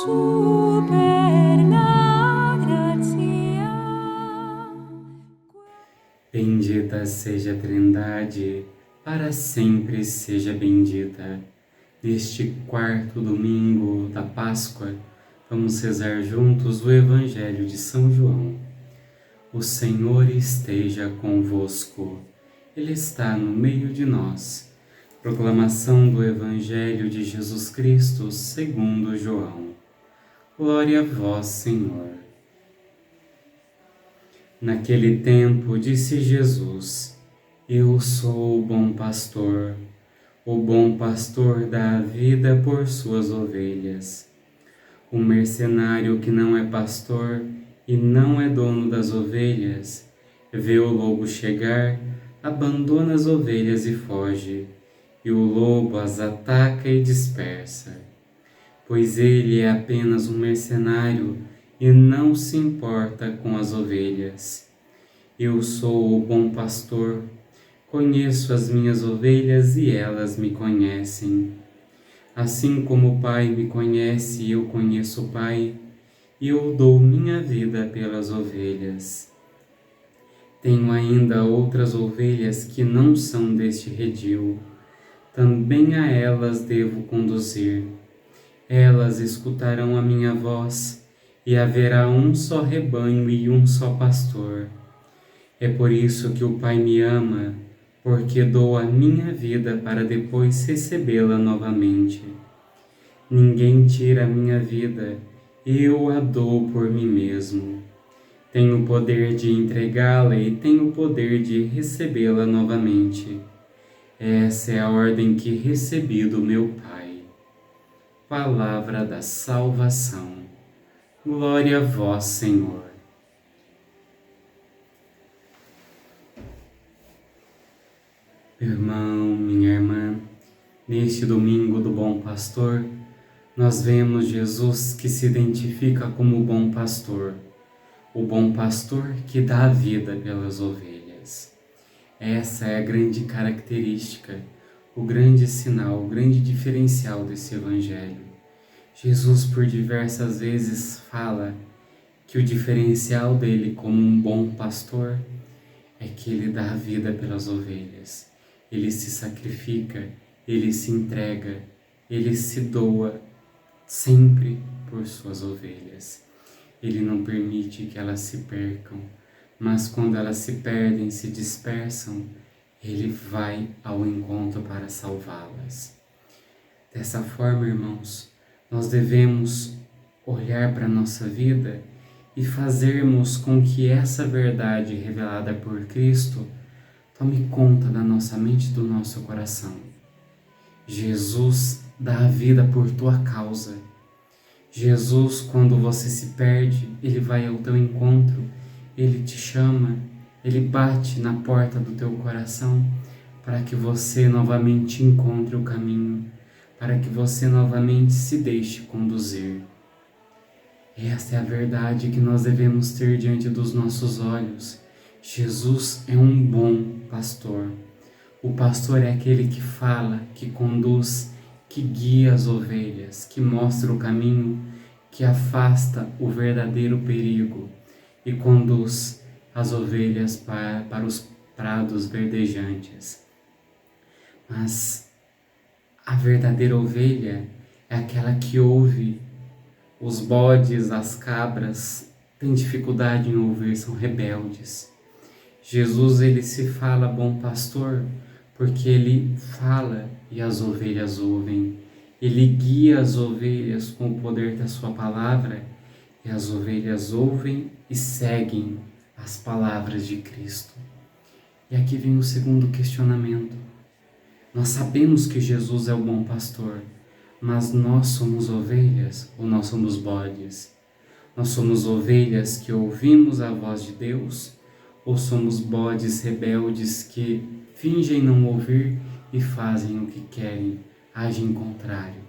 super la gratia. Bendita seja a Trindade, para sempre seja bendita. Neste quarto domingo da Páscoa, vamos rezar juntos o Evangelho de São João. O Senhor esteja convosco. Ele está no meio de nós. Proclamação do Evangelho de Jesus Cristo segundo João. Glória a vós, Senhor. Naquele tempo disse Jesus: Eu sou o bom pastor. O bom pastor dá a vida por suas ovelhas. O mercenário que não é pastor e não é dono das ovelhas, vê o lobo chegar, abandona as ovelhas e foge, e o lobo as ataca e dispersa. Pois ele é apenas um mercenário e não se importa com as ovelhas. Eu sou o bom pastor, conheço as minhas ovelhas e elas me conhecem. Assim como o Pai me conhece e eu conheço o Pai, eu dou minha vida pelas ovelhas. Tenho ainda outras ovelhas que não são deste redil. Também a elas devo conduzir. Elas escutarão a minha voz, e haverá um só rebanho e um só pastor. É por isso que o Pai me ama, porque dou a minha vida para depois recebê-la novamente. Ninguém tira a minha vida, eu a dou por mim mesmo. Tenho o poder de entregá-la e tenho o poder de recebê-la novamente. Essa é a ordem que recebi do meu Pai. Palavra da salvação. Glória a vós, Senhor. Meu irmão, minha irmã, neste domingo do Bom Pastor, nós vemos Jesus que se identifica como o bom pastor, o bom pastor que dá a vida pelas ovelhas. Essa é a grande característica, o grande sinal, o grande diferencial desse Evangelho. Jesus, por diversas vezes, fala que o diferencial dele como um bom pastor é que ele dá a vida pelas ovelhas. Ele se sacrifica, ele se entrega, ele se doa sempre por suas ovelhas. Ele não permite que elas se percam, mas quando elas se perdem, se dispersam, ele vai ao encontro para salvá-las. Dessa forma, irmãos, nós devemos olhar para a nossa vida e fazermos com que essa verdade revelada por Cristo tome conta da nossa mente e do nosso coração. Jesus dá a vida por tua causa. Jesus, quando você se perde, ele vai ao teu encontro, ele te chama, ele bate na porta do teu coração para que você novamente encontre o caminho, para que você novamente se deixe conduzir. Esta é a verdade que nós devemos ter diante dos nossos olhos. Jesus é um bom pastor. O pastor é aquele que fala, que conduz, que guia as ovelhas, que mostra o caminho, que afasta o verdadeiro perigo e conduz as ovelhas para os prados verdejantes. Mas a verdadeira ovelha é aquela que ouve. Os bodes, as cabras, têm dificuldade em ouvir, são rebeldes. Jesus, ele se fala bom pastor, porque ele fala e as ovelhas ouvem. Ele guia as ovelhas com o poder da sua palavra, e as ovelhas ouvem e seguem as palavras de Cristo. E aqui vem o segundo questionamento. Nós sabemos que Jesus é o bom pastor, mas nós somos ovelhas ou nós somos bodes? Nós somos ovelhas que ouvimos a voz de Deus ou somos bodes rebeldes que fingem não ouvir e fazem o que querem, agem contrário?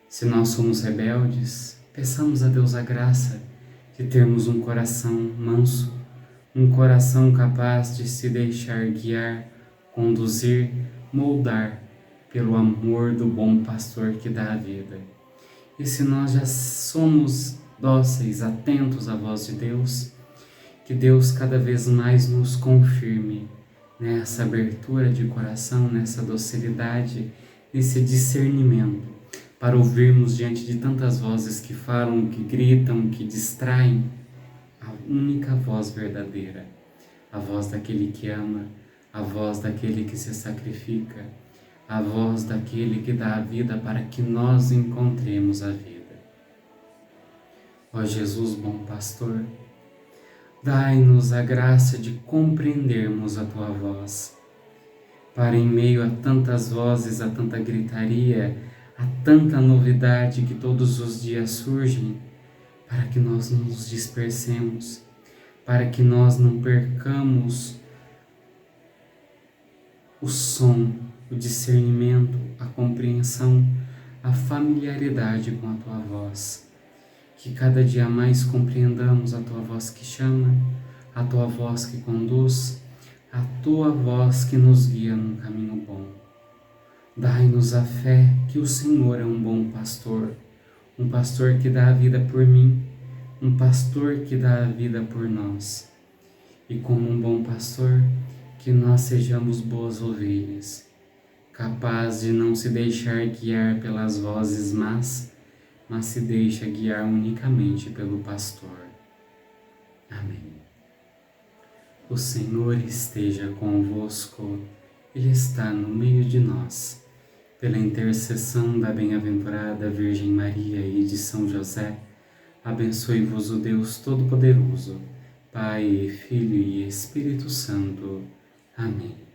Se nós somos rebeldes, peçamos a Deus a graça de termos um coração manso, um coração capaz de se deixar guiar, conduzir, moldar pelo amor do bom pastor que dá a vida. E se nós já somos dóceis, atentos à voz de Deus, que Deus cada vez mais nos confirme nessa abertura de coração, nessa docilidade, nesse discernimento, para ouvirmos diante de tantas vozes que falam, que gritam, que distraem, a única voz verdadeira, a voz daquele que ama, a voz daquele que se sacrifica, a voz daquele que dá a vida para que nós encontremos a vida. Ó Jesus, bom pastor, dai-nos a graça de compreendermos a Tua voz, para em meio a tantas vozes, a tanta gritaria, a tanta novidade que todos os dias surgem, para que nós não nos dispersemos, para que nós não percamos o som, o discernimento, a compreensão, a familiaridade com a Tua voz. Que cada dia mais compreendamos a Tua voz que chama, a Tua voz que conduz, a Tua voz que nos guia num caminho bom. Dai-nos a fé que o Senhor é um bom pastor, um pastor que dá a vida por mim, um pastor que dá a vida por nós. E como um bom pastor, que nós sejamos boas ovelhas, capaz de não se deixar guiar pelas vozes más, mas se deixa guiar unicamente pelo pastor. Amém. O Senhor esteja convosco, Ele está no meio de nós. Pela intercessão da bem-aventurada Virgem Maria e de São José, abençoe-vos o Deus Todo-Poderoso, Pai, Filho e Espírito Santo. Amém.